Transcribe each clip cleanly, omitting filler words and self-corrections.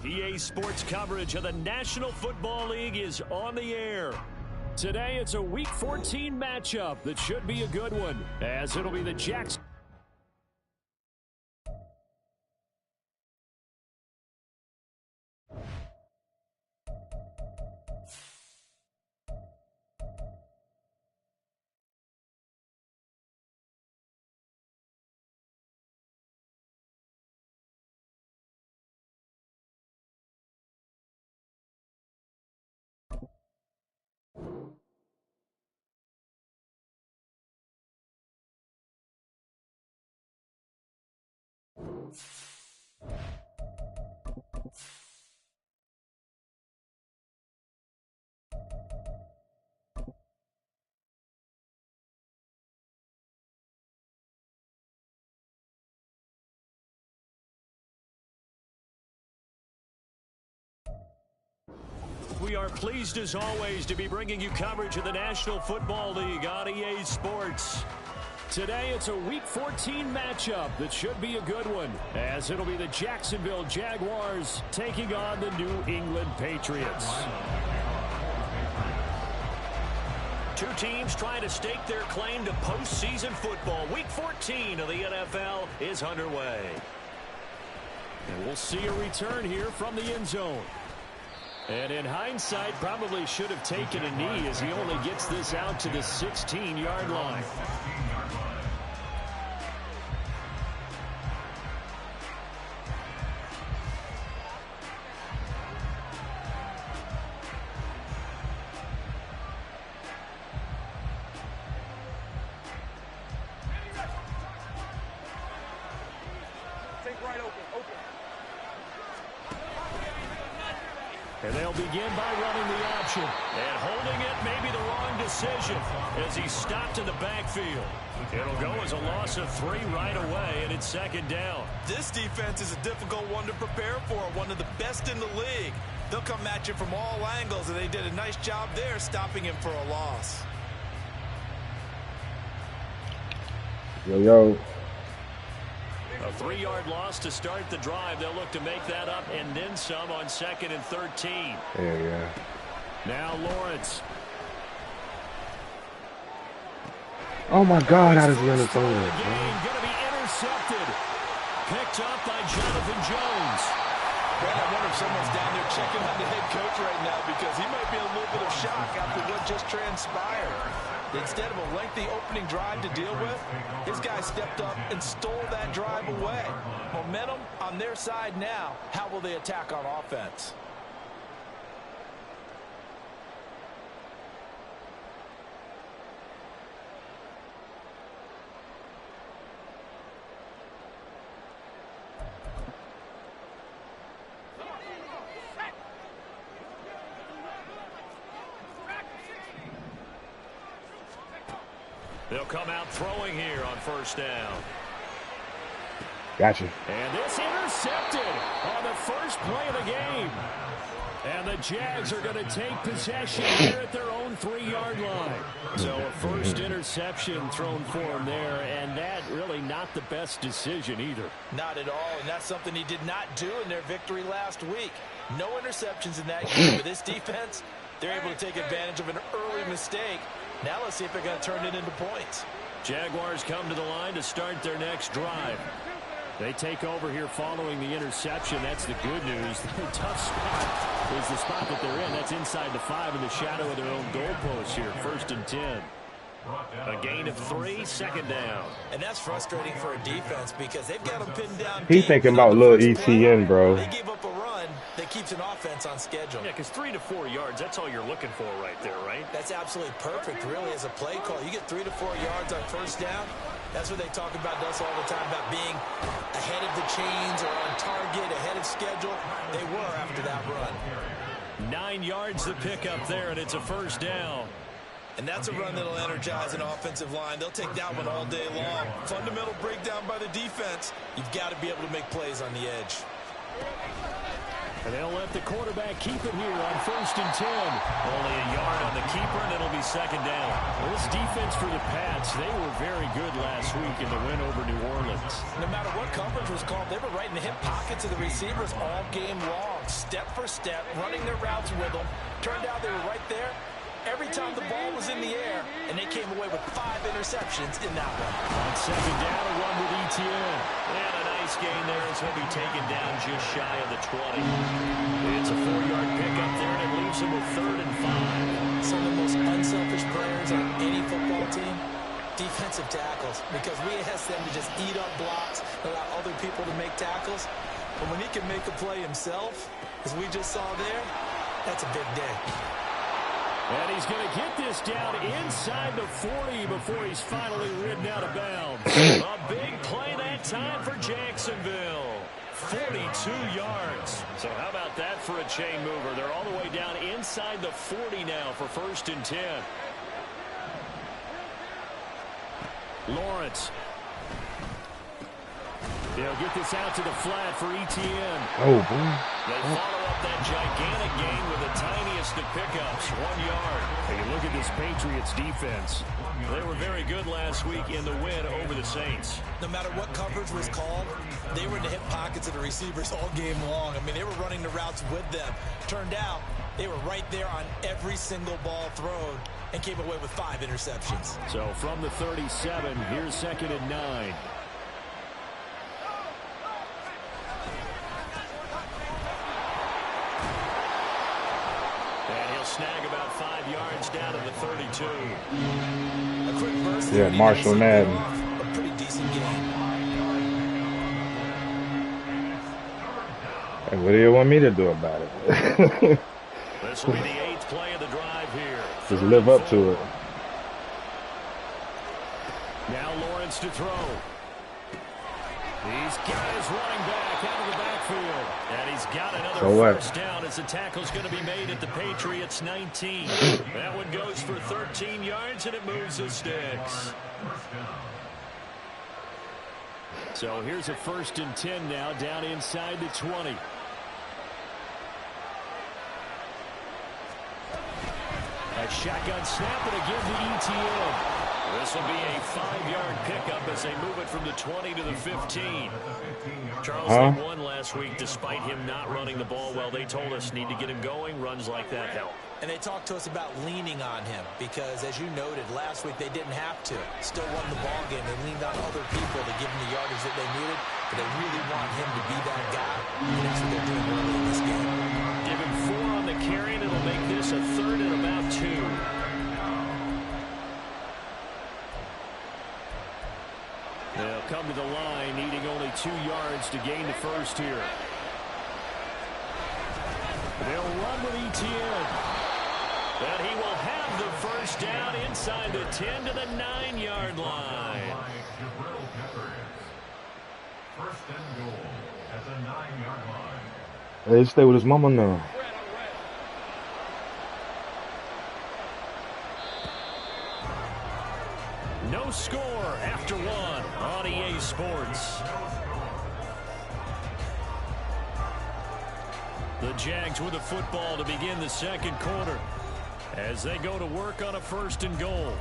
EA Sports coverage of the National Football League is on the air. Today, it's a Week 14 matchup that should be a good one, as it'll be the Jaguars. We are pleased, as always, to be bringing you coverage of the National Football League on EA Sports. Today, it's a Week 14 matchup that should be a good one, as it'll be the Jacksonville Jaguars taking on the New England Patriots. Two teams trying to stake their claim to postseason football. Week 14 of the NFL is underway. And we'll see a return here from the end zone. And in hindsight, probably should have taken a knee as he only gets this out to the 16-yard line. And they'll begin by running the option. And holding it may be the wrong decision as he's stopped in the backfield. It'll go as a loss of 3 right away, and it's second down. This defense is a difficult one to prepare for, one of the best in the league. They'll come at you from all angles, and they did a nice job there stopping him for a loss. Yo. A 3-yard loss to start the drive. They'll look to make that up and then some on 2nd and 13. Yeah. Now Lawrence. Oh my God, how does he understand Going that? to be intercepted. Picked up by Jonathan Jones. Man, I wonder if someone's down there checking on the head coach right now because he might be in a little bit of shock after what just transpired. Instead of a lengthy opening drive to deal with, his guy stepped up and stole that drive away. Momentum on their side now. How will they attack on offense? They'll come out throwing here on first down. Gotcha. And this intercepted on the first play of the game. And the Jags are going to take possession here at their own 3-yard line. So a first interception thrown for him there, and that really not the best decision either. Not at all, and that's something he did not do in their victory last week. No interceptions in that game. But this defense, they're able to take advantage of an early mistake. Now let's see if they're going to turn it into points. Jaguars come to the line to start their next drive. They take over here following the interception. That's the good news. The tough spot is the spot that they're in. That's inside the 5 in the shadow of their own goalpost here. 1st and 10. A gain of 3, 2nd down. And that's frustrating for a defense because they've got them pinned down. He's thinking about little ETN, bro. They give up a run that keeps an offense on schedule. Yeah, because 3 to 4 yards, that's all you're looking for right there, right? That's absolutely perfect, really, as a play call. You get 3 to 4 yards on first down, That's what they talk about to us all the time, about being ahead of the chains or on target, ahead of schedule. They were after that run. 9 yards to pick up there, and it's a first down. And that's a run that'll energize an offensive line. They'll take that one all day long. Fundamental breakdown by the defense. You've got to be able to make plays on the edge. And they'll let the quarterback keep it here on 1st and 10. Only a yard on the keeper, and it'll be second down. This defense for the Pats, they were very good last week in the win over New Orleans. No matter what coverage was called, they were right in the hip pockets of the receivers all game long. Step for step, running their routes with them. Turned out they were right there every time the ball was in the air, and they came away with 5 interceptions in that one. On second down, a run with Etienne. And a nice gain there as he'll be taken down just shy of the 20. It's a 4-yard pickup there, and it leaves him with 3rd and 5. Some of the most unselfish players on any football team, defensive tackles, because we ask them to just eat up blocks, allow other people to make tackles. But when he can make a play himself, as we just saw there, that's a big day. And he's going to get this down inside the 40 before he's finally ridden out of bounds. A big play that time for Jacksonville. 42 yards. So how about that for a chain mover? They're all the way down inside the 40 now for 1st and 10. Lawrence. They'll get this out to the flat for Etienne. Oh, boy. They follow up that gigantic gain with the tiniest of pickups, 1 yard. Hey, look at this Patriots defense. They were very good last week in the win over the Saints. No matter what coverage was called, they were in the hip pockets of the receivers all game long. I mean, they were running the routes with them. Turned out they were right there on every single ball thrown and came away with 5 interceptions. So from the 37, here's 2nd and 9. Snag about 5 yards down to the 32. A quick burst. Yeah, Marshall Madden. A pretty decent game. Hey, what do you want me to do about it? This will be the 8th play of the drive here. Just live up to it. Now Lawrence to throw. He's got his running back out of the backfield. And he's got another first down as the tackle's going to be made at the Patriots 19. That one goes for 13 yards, and it moves the sticks. So here's a 1st and 10 now, down inside the 20. A shotgun snap, and again to Etienne. This will be a 5-yard pickup as they move it from the 20 to the 15. Charles, they won last week despite him not running the ball well. They told us need to get him going. Runs like that help. And they talked to us about leaning on him because, as you noted, last week they didn't have to. Still won the ball game. They leaned on other people to give him the yardage that they needed, but they really want him to be that guy. And that's what they're doing early in this game. Give him 4 on the carry, and it'll make this a 3rd and about 2. They'll come to the line, needing only 2 yards to gain the first here. They'll run with Etienne. And he will have the first down inside the 10 to the 9-yard line. First and goal at the 9-yard line. Hey, stay with his mama now. No score after 1 on EA Sports. The Jags with the football to begin the 2nd quarter as they go to work on a 1st and goal.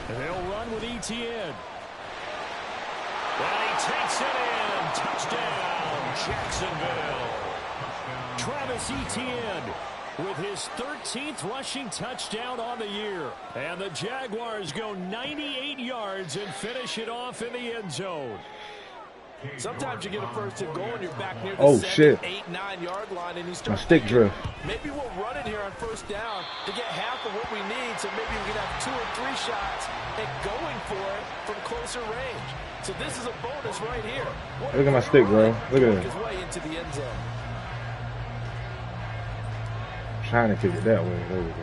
They'll run with Etienne. And he takes it in. Touchdown, Jacksonville. Travis Etienne with his 13th rushing touchdown on the year. And the Jaguars go 98 yards and finish it off in the end zone. Sometimes you get a 1st and goal and you're back near the 8-9-yard line and you start my stick drift. Maybe we'll run it here on 1st down to get half of what we need, so maybe we can have 2 or 3 shots at going for it from closer range. So this is a bonus right here. Look at my stick, bro. Look at His it. way into the end zone. Trying to kick it that way. There we go.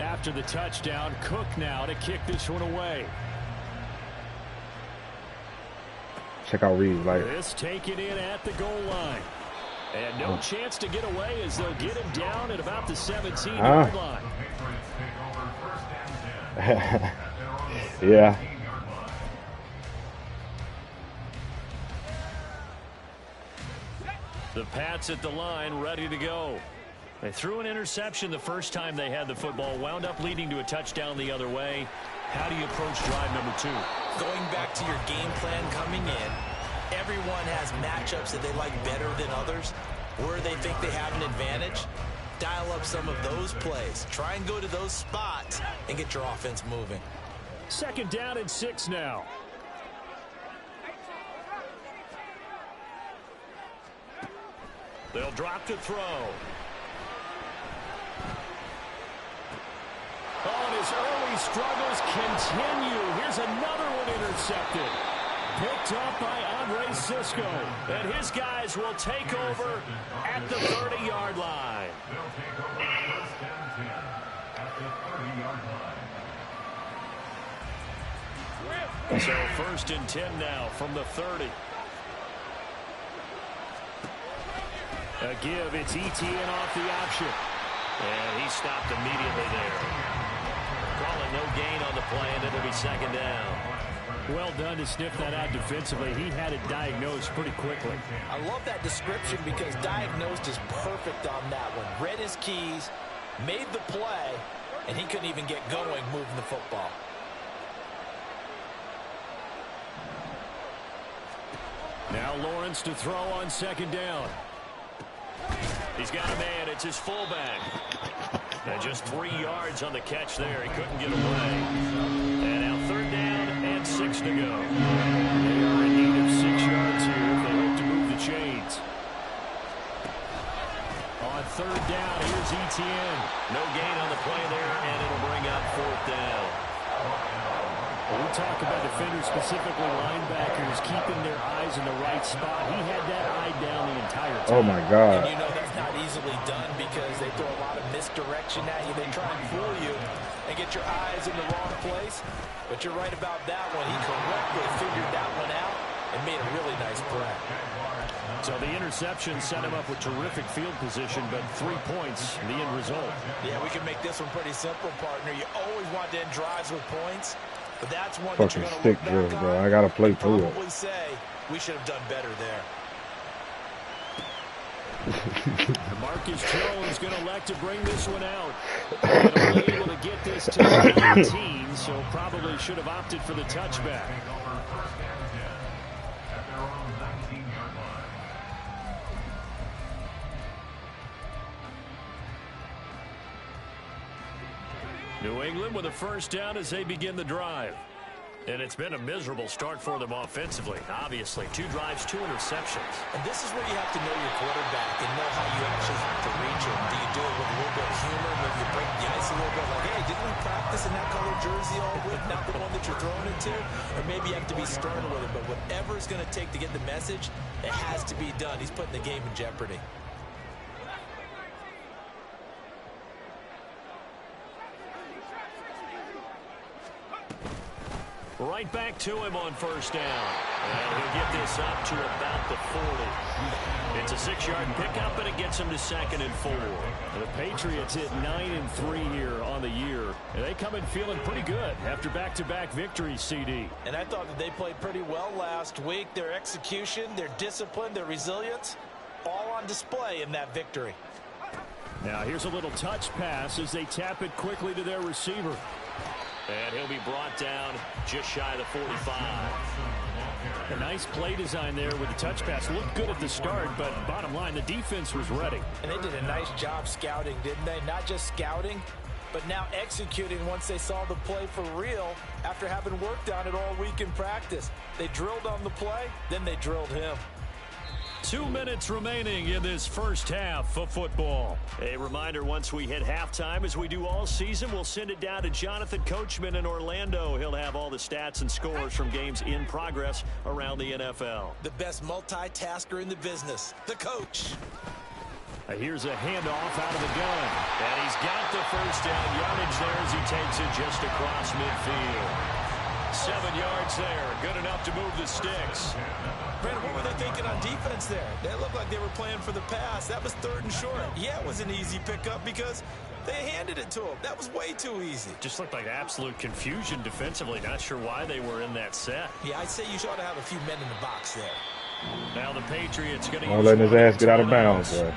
After the touchdown, Cook now to kick this one away. Check out Reed. Like, This taken in at the goal line. And no chance to get away as they'll get him down at about the 17-yard line. yeah. The Pats at the line, ready to go. They threw an interception the first time they had the football, wound up leading to a touchdown the other way. How do you approach drive number 2? Going back to your game plan coming in, everyone has matchups that they like better than others. Where they think they have an advantage, dial up some of those plays. Try and go to those spots and get your offense moving. 2nd down and 6 now. They'll drop to throw. Oh, and his early struggles continue. Here's another one intercepted. Picked up by Andre Cisco. And his guys will take over at the 30-yard line. They'll take over 1st and 10 at the 30-yard line. So 1st and 10 now from the 30. A give, it's ETN off the option. And he stopped immediately there. Calling no gain on the play, and it'll be 2nd down. Well done to sniff that out defensively. He had it diagnosed pretty quickly. I love that description because diagnosed is perfect on that one. Read his keys, made the play, and he couldn't even get going moving the football. Now Lawrence to throw on 2nd down. He's got a man. It's his fullback. And just 3 yards on the catch there. He couldn't get away. And now 3rd down and 6 to go. They are in need of 6 yards here if they hope to move the chains. On 3rd down, here's ETN. No gain on the play there, and it'll bring up 4th down. When we talk about defenders, specifically linebackers, keeping their eyes in the right spot, he had that eye down the entire time. Oh, my God. And you know that's not easily done because they throw a lot of misdirection at you. They try and fool you and get your eyes in the wrong place. But you're right about that one. He correctly figured that one out and made a really nice play. So the interception set him up with terrific field position, but 3 points, the end result. Yeah, we can make this one pretty simple, partner. You always want to end drives with points. But that's one Fucking that you're stick going to look drill, back bro. on I gotta play and through it. probably say we should have done better there. Marcus Jones going to elect to bring this one out. But only able to get this to the 19, so probably should have opted for the touchback. Take over 1st and 10 at their own 19-yard line. New England with a 1st down as they begin the drive. And it's been a miserable start for them offensively. Obviously, 2 drives, 2 interceptions. And this is where you have to know your quarterback and know how you actually have to reach him. Do you do it with a little bit of humor? Maybe you break the ice a little bit like, hey, didn't we practice in that color jersey all week? Not the one that you're throwing it to? Or maybe you have to be stern with it. But whatever it's going to take to get the message, it has to be done. He's putting the game in jeopardy. Right back to him on 1st down. And he'll get this up to about the 40. It's a 6-yard pickup, and it gets him to 2nd and 4. The Patriots hit 9-3 here on the year. And they come in feeling pretty good after back-to-back victories, CD. And I thought that they played pretty well last week. Their execution, their discipline, their resilience, all on display in that victory. Now here's a little touch pass as they tap it quickly to their receiver. And he'll be brought down just shy of the 45. A nice play design there with the touch pass. Looked good at the start, but bottom line, the defense was ready. And they did a nice job scouting, didn't they? Not just scouting, but now executing once they saw the play for real after having worked on it all week in practice. They drilled on the play, then they drilled him. 2 minutes remaining in this first half of football. A reminder, once we hit halftime, as we do all season, we'll send it down to Jonathan Coachman in Orlando. He'll have all the stats and scores from games in progress around the NFL. The best multitasker in the business, the coach. Here's a handoff out of the gun. And he's got the first down yardage there as he takes it just across midfield. 7 yards there. Good enough to move the sticks. Brandon, what were they thinking on defense there? They looked like they were playing for the pass. That was 3rd and short. Yeah, it was an easy pickup because they handed it to him. That was way too easy. Just looked like absolute confusion defensively. Not sure why they were in that set. Yeah, I'd say you ought to have a few men in the box there. Now the Patriots going to Won't letting his ass get out of bounds, bro.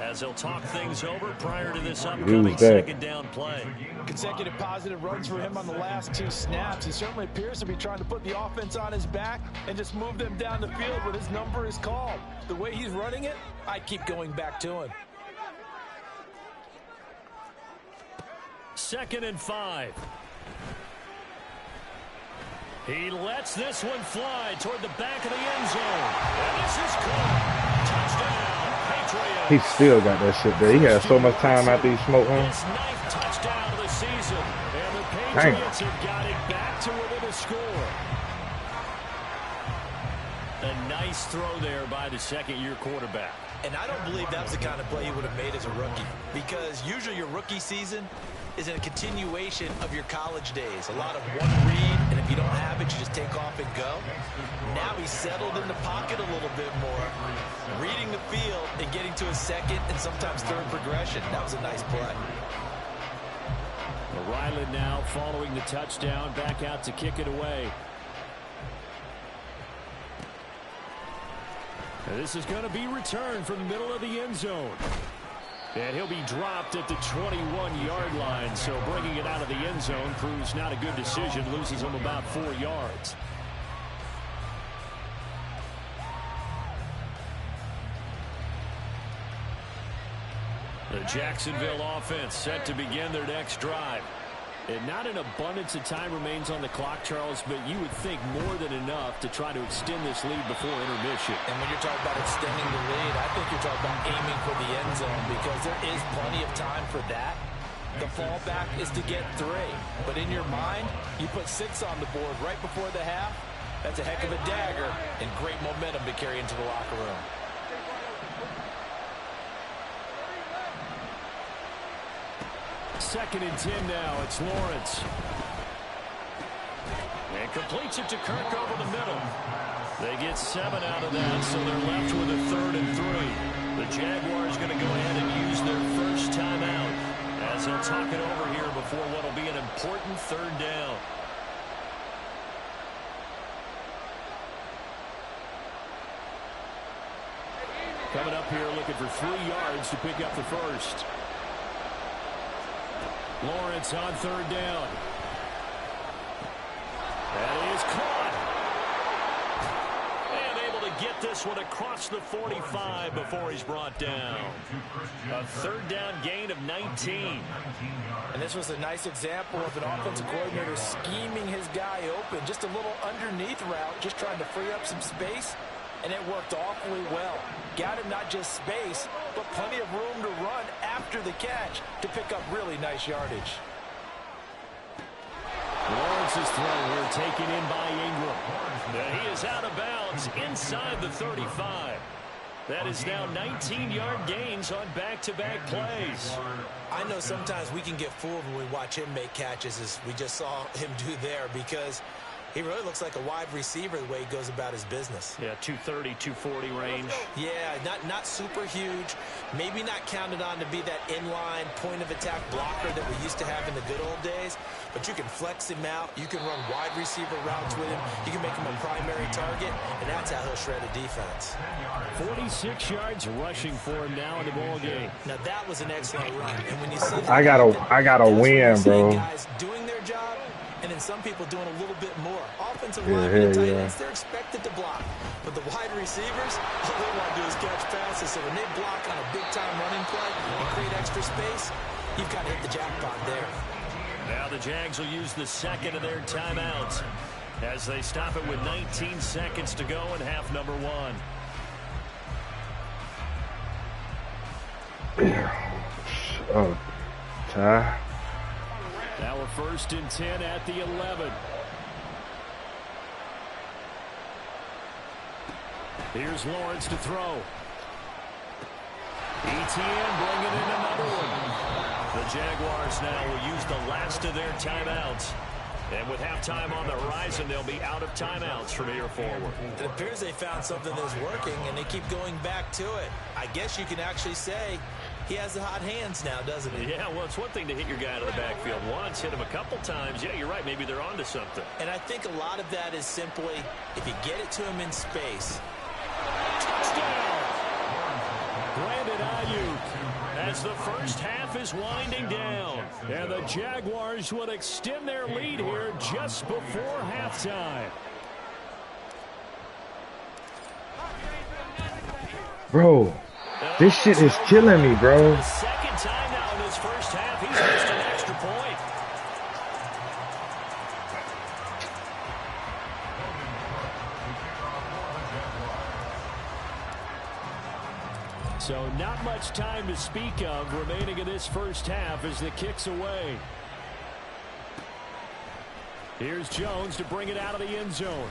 As they'll talk things over prior to this upcoming second down play. Consecutive positive runs for him on the last 2 snaps. He certainly appears to be trying to put the offense on his back and just move them down the field when his number is called. The way he's running it, I'd keep going back to him. 2nd and 5. He lets this one fly toward the back of the end zone. And this is caught. Touchdown, Patriots. He still got that shit there. He had so much time after he smoked him. His 9th touchdown of the season. And the Patriots have got it back to within a score. A nice throw there by the second-year quarterback. And I don't believe that was the kind of play he would have made as a rookie. Because usually your rookie season is a continuation of your college days. A lot of one read, and if you don't have it, you just take off and go. Now he's settled in the pocket a little bit more, reading the field and getting to his 2nd and sometimes 3rd progression. That was a nice play. Ryland now following the touchdown, back out to kick it away. And this is going to be returned from the middle of the end zone. And he'll be dropped at the 21-yard line. So bringing it out of the end zone proves not a good decision. Loses him about 4 yards. The Jacksonville offense set to begin their next drive. And not an abundance of time remains on the clock, Charles, but you would think more than enough to try to extend this lead before intermission. And when you're talking about extending the lead, I think you're talking about aiming for the end zone because there is plenty of time for that. The fallback is to get 3. But in your mind, you put 6 on the board right before the half. That's a heck of a dagger and great momentum to carry into the locker room. Second and 10 now. It's Lawrence. And completes it to Kirk over the middle. They get 7 out of that, so they're left with a 3rd and 3. The Jaguars going to go ahead and use their first timeout as they'll talk it over here before what will be an important 3rd down. Coming up here looking for 3 yards to pick up the first. Lawrence on 3rd down. That is caught. And able to get this one across the 45 before he's brought down. A 3rd down gain of 19. And this was a nice example of an offensive coordinator scheming his guy open. Just a little underneath route, just trying to free up some space. And it worked awfully well. Got him not just space, but plenty of room to run after the catch to pick up really nice yardage. Lawrence's throw here taken in by Ingram. He is out of bounds inside the 35. That is now 19-yard gains on back-to-back plays. I know sometimes we can get fooled when we watch him make catches as we just saw him do there because he really looks like a wide receiver the way he goes about his business. Yeah, 230, 240 range. Yeah, not super huge. Maybe not counted on to be that inline point-of-attack blocker that we used to have in the good old days. But you can flex him out. You can run wide receiver routes with him. You can make him a primary target, and that's how he'll shred a defense. 46 yards rushing for him now in the ball game. Now that was an excellent run. And when you see that, I gotta win, bro. Guys doing their job, and then some people doing a little bit more. Offensive linemen and tight ends, they're expected to block. But the wide receivers, all they want to do is catch passes. So when they block on a big-time running play and create extra space, you've got to hit the jackpot there. Now the Jags will use the 2nd of their timeouts as they stop it with 19 seconds to go in half number 1. Oh, tie. Now we're 1st and 10 at the 11. Here's Lawrence to throw. ETN bringing in another one. The Jaguars now will use the last of their timeouts. And with halftime on the horizon, they'll be out of timeouts from here forward. It appears they found something that's working, and they keep going back to it. I guess you can actually say he has the hot hands now, doesn't he? Yeah, well, it's one thing to hit your guy out of the backfield once, hit him a couple times. Yeah, you're right. Maybe they're onto something. And I think a lot of that is simply if you get it to him in space. Touchdown! Brandon Ayuk as the first half is winding down. And the Jaguars will extend their lead here just before halftime. Bro, this shit is killing me, bro. The second time now in his first half, he's missed an extra point. So not much time to speak of remaining in this first half as the kick's away. Here's Jones to bring it out of the end zone.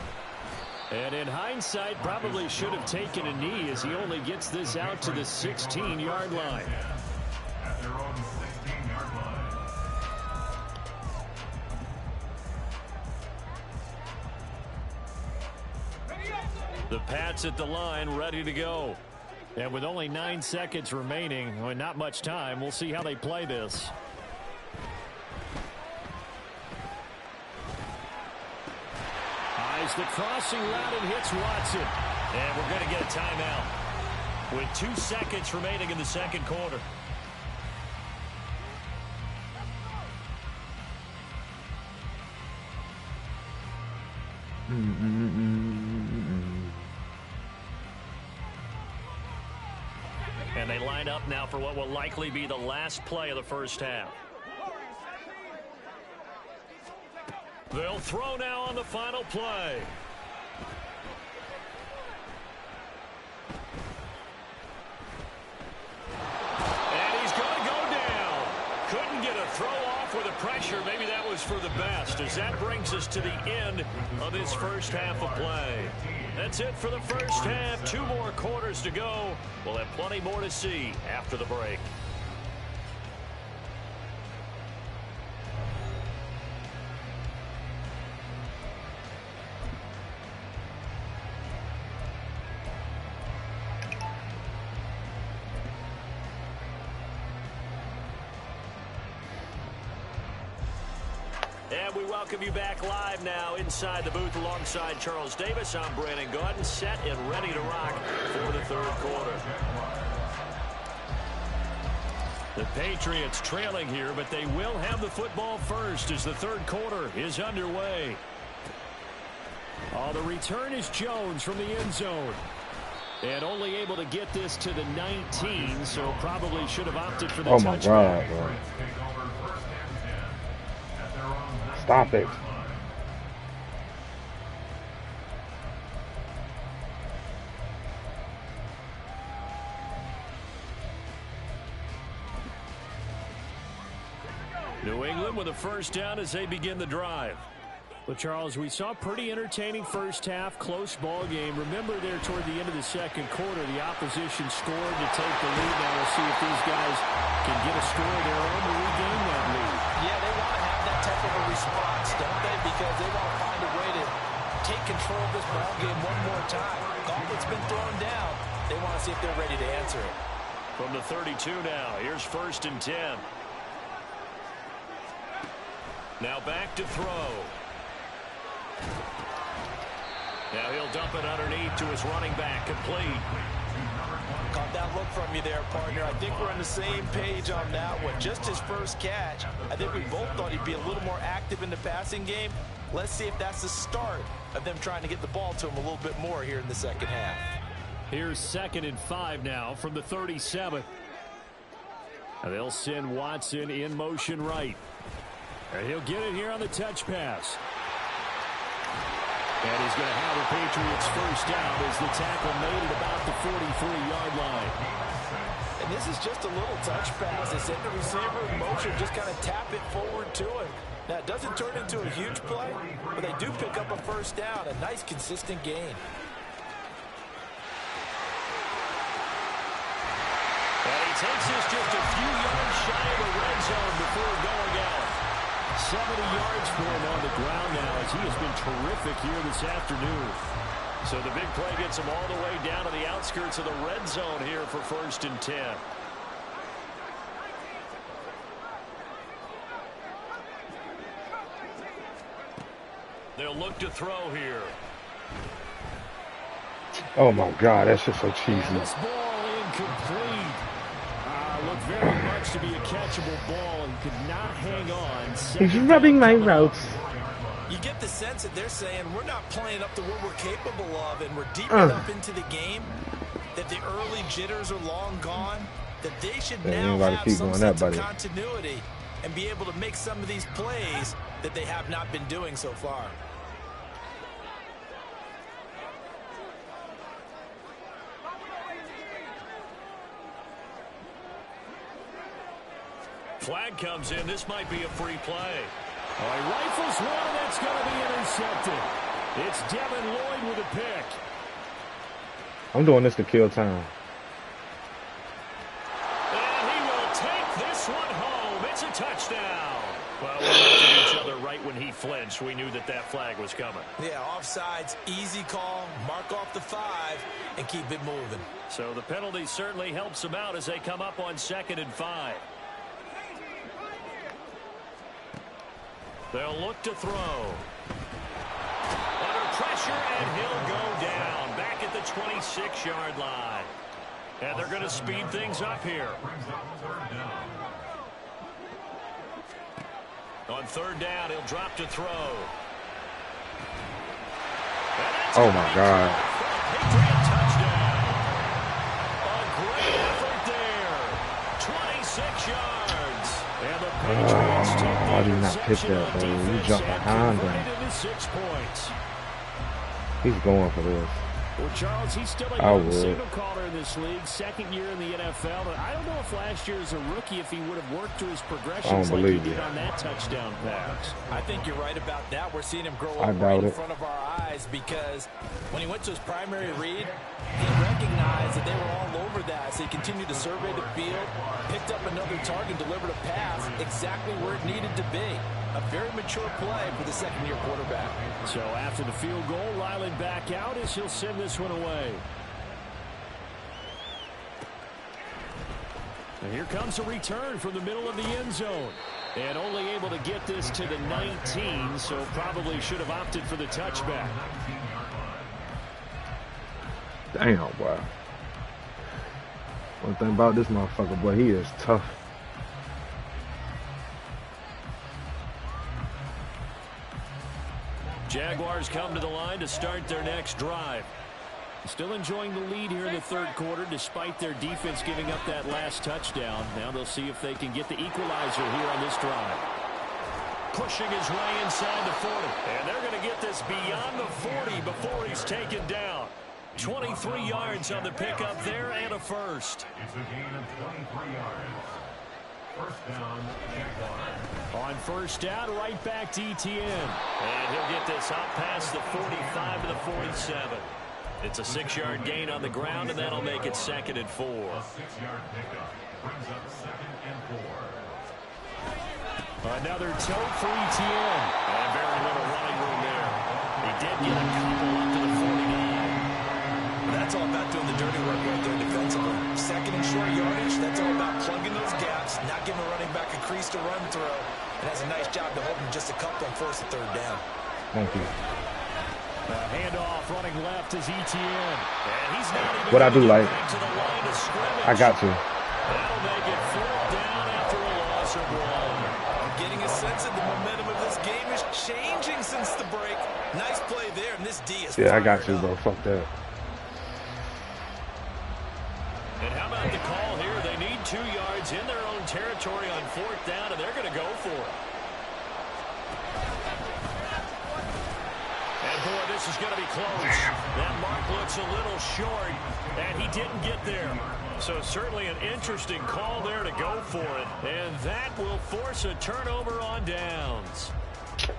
And in hindsight, probably should have taken a knee as he only gets this out to the 16-yard line. At their own 16-yard line. The Pats at the line, ready to go. And with only 9 seconds remaining, well, not much time, we'll see how they play this. Eyes the crossing route and hits Watson. And we're going to get a timeout with 2 seconds remaining in the second quarter. And they line up now for what will likely be the last play of the first half. They'll throw now on the final play. And he's going to go down. Couldn't get a throw off with the pressure. Maybe that was for the best, as that brings us to the end of this first half of play. That's it for the first half. 2 more quarters to go. We'll have plenty more to see after the break. And we welcome you back live now inside the booth alongside Charles Davis. I'm Brandon Gaudin, set and ready to rock for the third quarter. The Patriots trailing here, but they will have the football first as the third quarter is underway. The return is Jones from the end zone. And only able to get this to the 19, so probably should have opted for the touchback. Oh, my God, bro. Stop it. New England with a first down as they begin the drive. Well, Charles, we saw a pretty entertaining first half, close ball game. Remember there toward the end of the second quarter, the opposition scored to take the lead. Now we'll see if these guys can get a score of their own to regain that lead. Yeah, they want to have that type of a response, don't they? Because they want to find a way to take control of this ball game one more time. Gauntlet's been thrown down. They want to see if they're ready to answer it. From the 32 now, here's 1st and 10. Now back to throw. Now he'll dump it underneath to his running back, complete. Caught that look from you there, partner. I think we're on the same page on that one. Just his first catch. I think we both thought he'd be a little more active in the passing game. Let's see if that's the start of them trying to get the ball to him a little bit more here in the second half. Here's 2nd and 5 now from the 37. And they'll send Watson in motion right. And he'll get it here on the touch pass. And he's going to have the Patriots first down as the tackle made at about the 43-yard line. And this is just a little touch pass. They send the receiver in motion, just kind of tap it forward to him. Now, it doesn't turn into a huge play, but they do pick up a first down, a nice, consistent gain. And he takes this just a few yards shy of the red zone before going out. 70 yards for him on the ground now as he has been terrific here this afternoon. So the big play gets him all the way down to the outskirts of the red zone here for 1st and 10. They'll look to throw here. Oh my God, that's just so cheesy. And this ball incomplete. Looked very much to be a catchable ball and could not hang on. He's rubbing my routes. You get the sense that they're saying we're not playing up to what we're capable of, and we're deep enough into the game that the early jitters are long gone, that they should now have some sense of continuity and be able to make some of these plays that they have not been doing so far. Flag comes in. This might be a free play. He rifles one, that's going to be intercepted. It's Devin Lloyd with a pick. I'm doing this to kill time. And he will take this one home. It's a touchdown. Well, we looked at each other right when he flinched. We knew that that flag was coming. Yeah, offsides, easy call, mark off the 5, and keep it moving. So the penalty certainly helps them out as they come up on 2nd and 5. They'll look to throw. Under pressure, and he'll go down. Back at the 26-yard line. And they're going to speed things up here. On 3rd down, he'll drop to throw. Oh, my God. Touchdown. A great effort there. 26 yards. And the Patriots take the why did he not pick that, bro? You jump behind him. 6 points. He's going for this. Well, Charles, he's still a young signal caller in this league, 2nd year in the NFL. And I don't know if last year as a rookie, if he would have worked through his progressions like he did on that touchdown pass. I think you're right about that. We're seeing him grow up right in front of our eyes because when he went to his primary read, he recognized that they were all over that. So he continued to survey the field, picked up another target, delivered a pass exactly where it needed to be. A very mature play for the 2nd-year quarterback. So after the field goal, Ryland back out as he'll send this one away. And here comes a return from the middle of the end zone. And only able to get this to the 19, so probably should have opted for the touchback. Damn, boy. One thing about this motherfucker, boy, he is tough. Jaguars come to the line to start their next drive. Still enjoying the lead here in the 3rd quarter despite their defense giving up that last touchdown. Now they'll see if they can get the equalizer here on this drive. Pushing his way inside the 40. And they're going to get this beyond the 40 before he's taken down. 23 yards on the pickup there and a first. It's a gain of 23 yards. First down, Jaguars. On 1st down, right back to Etienne. And he'll get this up past the 45 to the 47. It's a 6-yard gain on the ground, and that'll make it 2nd and 4. A 6-yard pickup brings up 2nd and 4. Another tote for Etienne. And very little running room there. He did get a couple up to the 49. That's all about doing the dirty work right there defensively. 2nd and short yardage, that's all about plugging those gaps, not giving a running back a crease to run through. And has a nice job to hold him just a couple on 1st and 3rd down. Thank you. Handoff running left is Etienne. And he's not even what I do like, to the line of scrimmage. I got to. That'll make it 4th down after a loss of 1. I'm getting a sense that the momentum of this game is changing since the break. Nice play there, and this D is I got you, bro. Fuck that. And how about the call here? They need 2 yards in their own territory on 4th down, and they're going to go for it. And boy, this this is going to be close. That mark looks a little short, and he didn't get there. So certainly an interesting call there to go for it. And that will force a turnover on downs. They've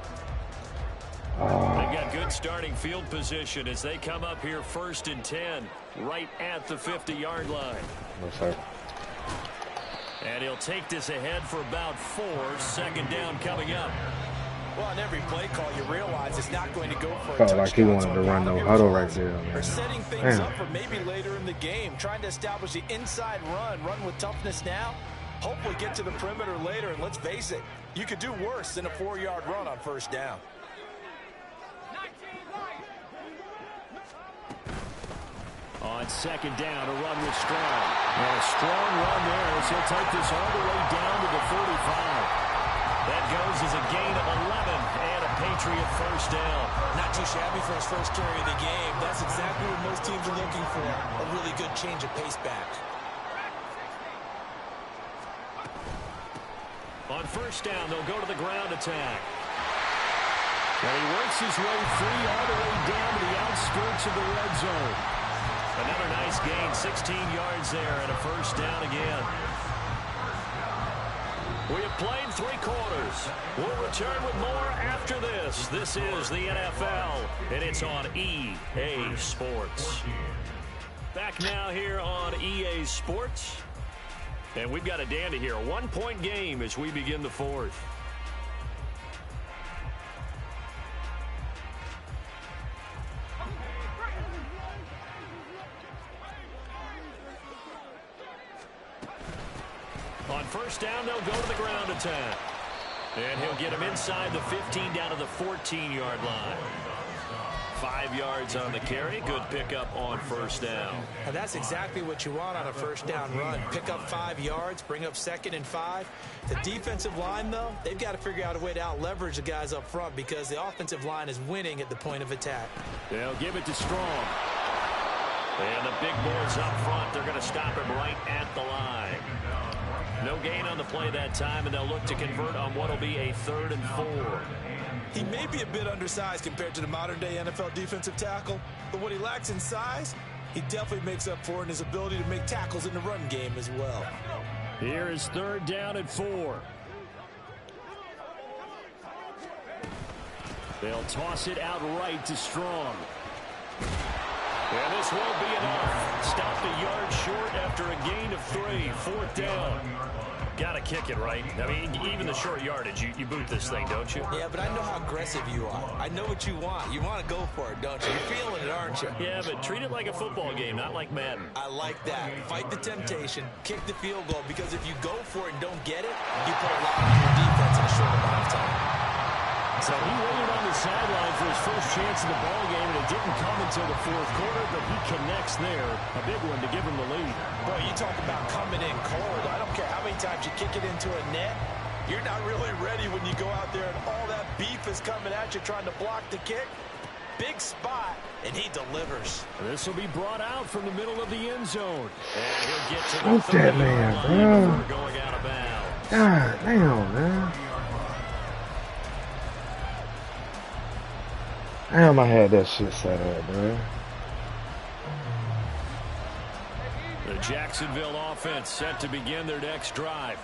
got good starting field position as they come up here 1st and 10, right at the 50-yard line. Okay. And he'll take this ahead for about 4. 2nd down coming up. Well, on every play call, you realize it's not going to go for a Felt touchdown. like he wanted to run no huddle right there, man. Or setting things up for maybe later in the game, trying to establish the inside run with toughness now. Hopefully get to the perimeter later, and let's face it, you could do worse than a 4-yard run on 1st down. On 2nd down, a run with Strong. And a strong run there as he'll take this all the way down to the 45. That goes as a gain of 11 and a Patriot 1st down. Not too shabby for his first carry of the game. That's exactly what most teams are looking for. A really good change of pace back. On 1st down, they'll go to the ground attack. And he works his way free all the way down to the outskirts of the red zone. Another nice gain, 16 yards there, and a 1st down again. We have played 3 quarters. We'll return with more after this. This is the NFL, and it's on EA Sports. Back now here on EA Sports. And we've got a dandy here. A 1-point game as we begin the 4th. On 1st down, they'll go to the ground attack. And he'll get him inside the 15 down to the 14-yard line. 5 yards on the carry. Good pickup on 1st down. Now that's exactly what you want on a 1st down run. Pick up 5 yards, bring up 2nd and 5. The defensive line, though, they've got to figure out a way to out-leverage the guys up front because the offensive line is winning at the point of attack. They'll give it to Strong. And the big boys up front, they're going to stop him right at the line. No gain on the play that time, and they'll look to convert on what will be a 3rd and 4. He may be a bit undersized compared to the modern-day NFL defensive tackle, but what he lacks in size, he definitely makes up for in his ability to make tackles in the run game as well. Here is 3rd down and 4. They'll toss it out right to Strong. And this won't be enough. Stopped a yard short after a gain of 3. 4th down. Got to kick it, right? I mean, even the short yardage, you boot this thing, don't you? Yeah, but I know how aggressive you are. I know what you want. You want to go for it, don't you? You're feeling it, aren't you? Yeah, but treat it like a football game, not like Madden. I like that. Fight the temptation. Kick the field goal, because if you go for it and don't get it, you put a lot on your defense in a short amount of time. So he waited on the sideline for his first chance in the ball game, and it didn't come until the 4th quarter, but he connects there. A big one to give him the lead. Boy, you talk about coming in cold. I don't care how many times you kick it into a net. You're not really ready when you go out there and all that beef is coming at you trying to block the kick. Big spot, and he delivers. This will be brought out from the middle of the end zone. And he'll get to Shoot that man, bro. Going out of bounds. God damn, man. Damn, I had that shit set up, man. The Jacksonville offense set to begin their next drive.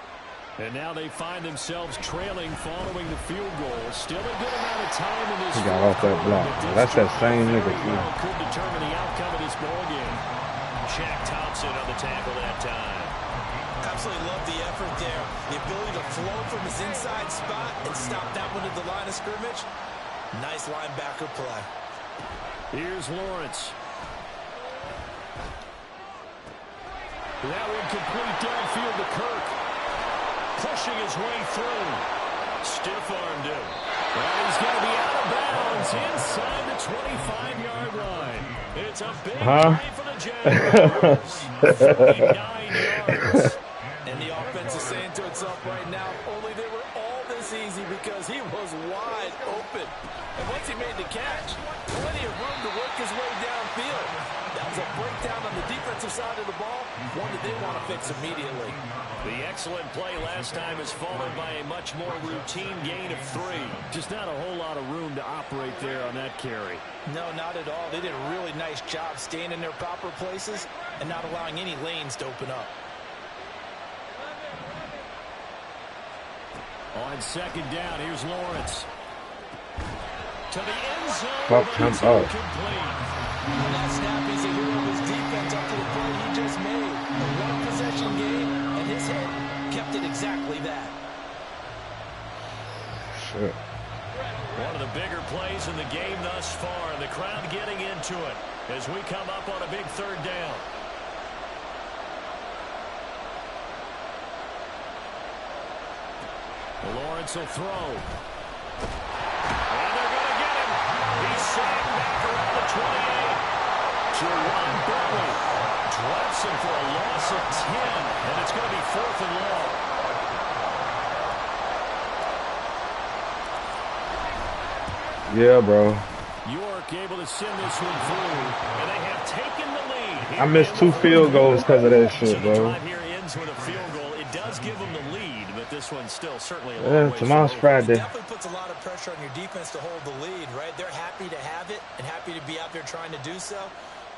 And now they find themselves trailing following the field goal. Still a good amount of time in this. He got off that block. That's that same nigga, too. Could determine the outcome of this ball game. Shaq Thompson on the tackle that time. Absolutely love the effort there. The ability to flow from his inside spot and stop that one at the line of scrimmage. Nice linebacker play. Here's Lawrence. That one complete downfield to Kirk. Pushing his way through. Stiff-armed him. And he's going to be out of bounds inside the 25-yard line. It's a big play for the Jaguars. 49 yards. And the offense is saying to itself right now, only they were all this this easy because he was wide open. And once he made the catch, plenty of room to work his way downfield. That was a breakdown on the defensive side of the ball, one that they want to fix immediately. The excellent play last time is followed by a much more routine gain of 3. Just not a whole lot of room to operate there on that carry. No, not at all. They did a really nice job staying in their proper places and not allowing any lanes to open up. On second down, here's Lawrence. To the end zone. Fuck him up. On that snap, he's a hero of his defense up to the play he just made. A one-possession game, and his head kept it exactly that. Shit. One of the bigger plays in the game thus far, and the crowd getting into it as we come up on a big third down. Lawrence will throw. And they're going to get him. He's sagged back around the 28. Juwan Bentley drops him for a loss of 10, and it's going to be 4th and long. Yeah, bro. York able to send this one through, and they have taken the lead. I missed 2 field goals because of that shit, so bro. the drive here ends with a field goal. It does give them the lead, but this one's still certainly a long way tomorrow's from Friday. It definitely puts a lot of pressure on your defense to hold the lead, right? They're happy to have it and happy to be out there trying to do so.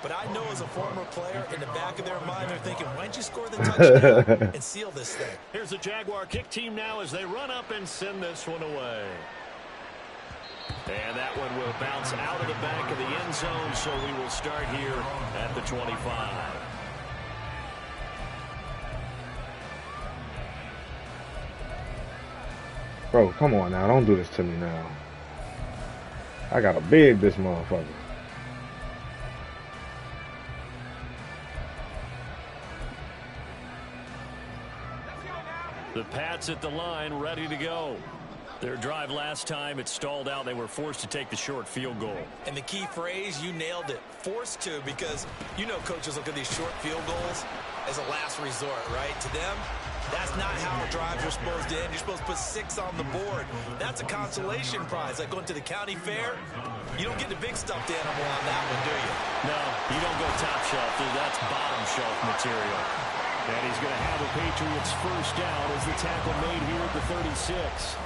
But I know as a former player, in the back of their mind, they're thinking, why'd you score the touchdown and seal this thing? Here's the Jaguar kick team now as they run up and send this one away. And that one will bounce out of the back of the end zone, so we will start here at the 25. Bro, come on now. Don't do this to me now. I got to big this motherfucker. The Pats at the line, ready to go. Their drive last time, it stalled out. They were forced to take the short field goal. And the key phrase, you nailed it. Forced to, because you know coaches look at these short field goals as a last resort, right? To them, that's not how drives are supposed to end. You're supposed to put 6 on the board. That's a consolation prize. Like going to the county fair, you don't get the big stuffed animal on that one, do you? No, you don't go top shelf. That's bottom shelf material. And he's going to have a Patriots first down as the tackle made here at the 36.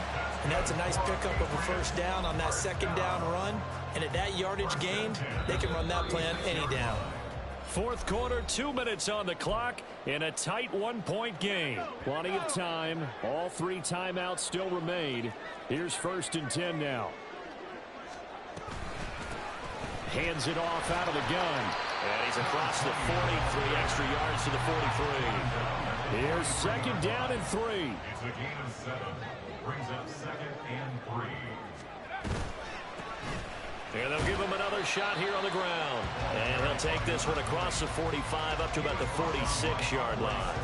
And that's a nice pickup of a first down on that second down run. And at that yardage gained, they can run that plan any down. Fourth quarter, 2 minutes on the clock in a tight 1-point game. Plenty of time. All 3 timeouts still remain. Here's 1st and 10 now. Hands it off out of the gun. And he's across the 40, 3 extra yards to the 43. Here's 2nd down and 3. It's a gain of 7. Brings up 2nd and 3. And they'll give him another shot here on the ground. And he'll take this one across the 45 up to about the 46-yard line.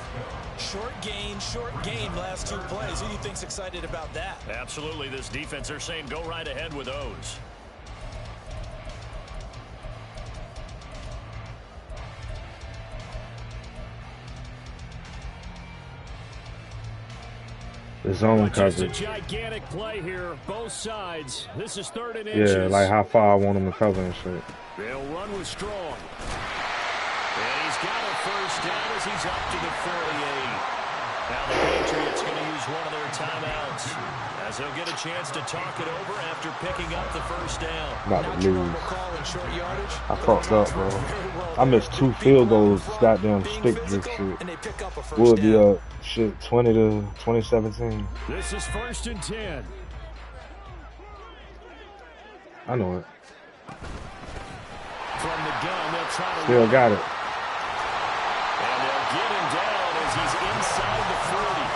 Short gain last 2 plays. Who do you think's excited about that? Absolutely. This defense, they're saying go right ahead with those. The zone Just a coverage. gigantic play here, both sides. This is 3rd and Yeah, inches. like how far I want him to cover and shit. They'll run with Strong. And he's got a first down as he's up to the 48. Now the Patriots going to use one of their timeouts as they'll get a chance to talk it over after picking up the first down. About to lose. Call in short yardage. I fucked up, bro. I missed 2 field goals. This goddamn stick drift shit. And they pick up a first Would be down. up shit 20 to 2017. This is 1st and 10. I know it. From the gun, they'll try to Still got it. And they'll get him down as he's inside the 40.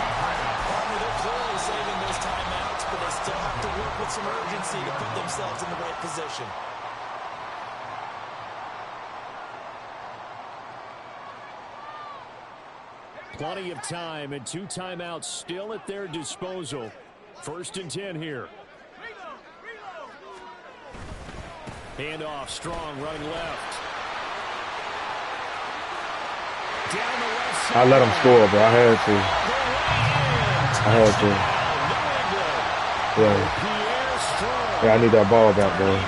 Partner, they're clearly saving those timeouts, but they still have to work with some urgency to put themselves in the right position. Plenty of time and 2 timeouts still at their disposal. 1st and 10 here. Handoff, Strong running left. Down the left side. I let him score, bro. I had to. Yeah. Yeah, I need that ball back, bro. 39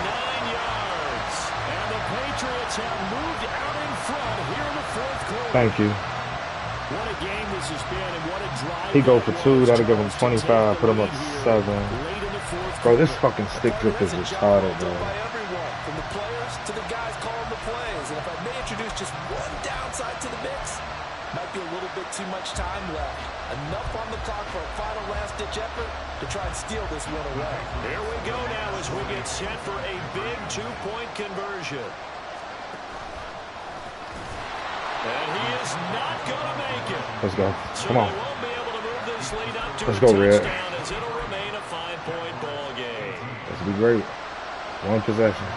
yards. And the Patriots have moved out in front here in the fourth quarter. Thank you. What a game this has been, and what a drive. He go for 2. That'll give him 25. Put him up 7. Bro, this fucking stick grip is retarded, bro. From the players to the guys calling the plays. And if I may introduce just one downside to the mix, might be a little bit too much time left. Enough on the clock for a final last-ditch effort to try and steal this one away. Here we go now as we get set for a big 2-point conversion. And he is not going to make it. Let's go. So Come on. they won't be able to move this lead up to Let's a go, Red. touchdown as it'll remain a 5-point ball game. This will be great. 1 possession.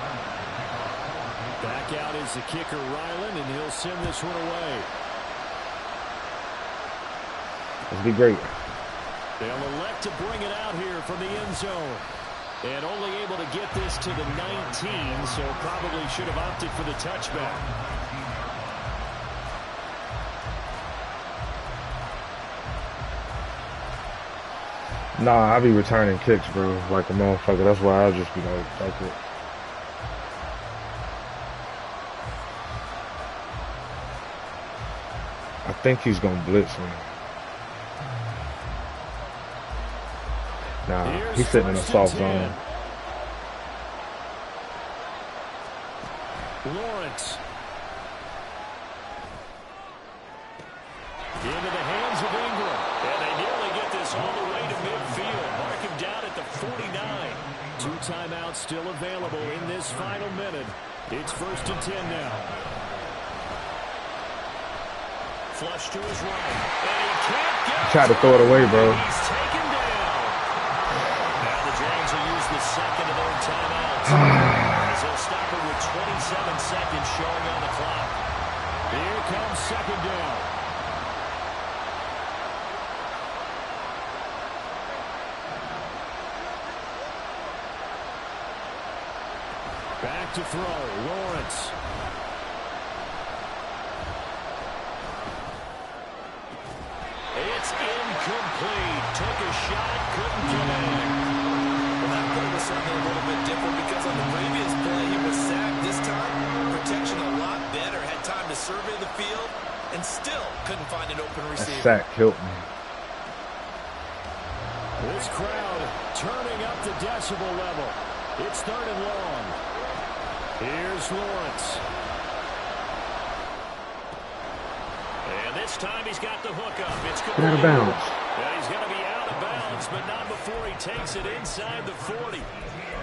Back out is the kicker, Ryland, and he'll send this one away. This will be great. They'll elect to bring it out here from the end zone. And only able to get this to the 19, so probably should have opted for the touchback. Nah, I be returning kicks, bro, like a motherfucker. That's why I'll just be like, fuck it. I think he's gonna blitz me. Nah, he's sitting in a soft zone. Lawrence. Into the hands of Ingram. And they nearly get this all the way to midfield. Mark him down at the 49. 2 timeouts still available in this final minute. It's 1st and 10 now. Flush to his right. And he can't get it. Tried to throw it away, bro. He's taken down. Now the Giants will use the second of their timeouts. As they'll stop it with 27 seconds showing on the clock. Here comes 2nd down. Back to throw. Lawrence. It's incomplete. Took a shot, couldn't connect. Well, that play was certainly a little bit different because on the previous play he was sacked. This time, protection a lot better. Had time to survey the field and still couldn't find an open receiver. That sack killed me. This crowd turning up the decibel level. It's 3rd and long. Here's Lawrence. And this time he's got the hook up. It's good. Get out of bounds. Yeah, he's going to be out of bounds, but not before he takes it inside the 40.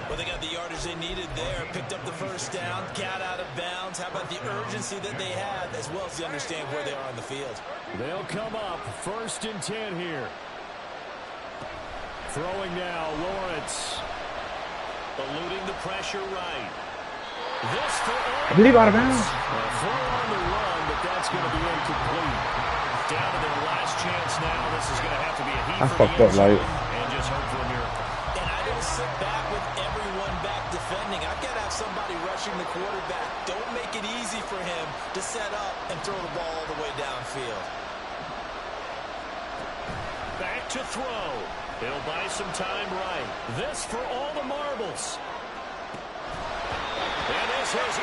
Well, they got the yardage they needed there. Picked up the 1st down. Got out of bounds. How about the urgency that they had, as well as they understand where they are on the field? They'll come up 1st and 10 here. Throwing now, Lawrence. Eluding the pressure right. This for I believe out of bounds. throw on the run, but that's going to be incomplete. Down to their last chance now. This is going to have to be a heat I for fucked the up, end zone, like. and just hope for a miracle. And I don't sit back with everyone back defending. I've got to have somebody rushing the quarterback. Don't make it easy for him to set up and throw the ball all the way downfield. Back to throw. He'll buy some time right. This for all the marbles. And this is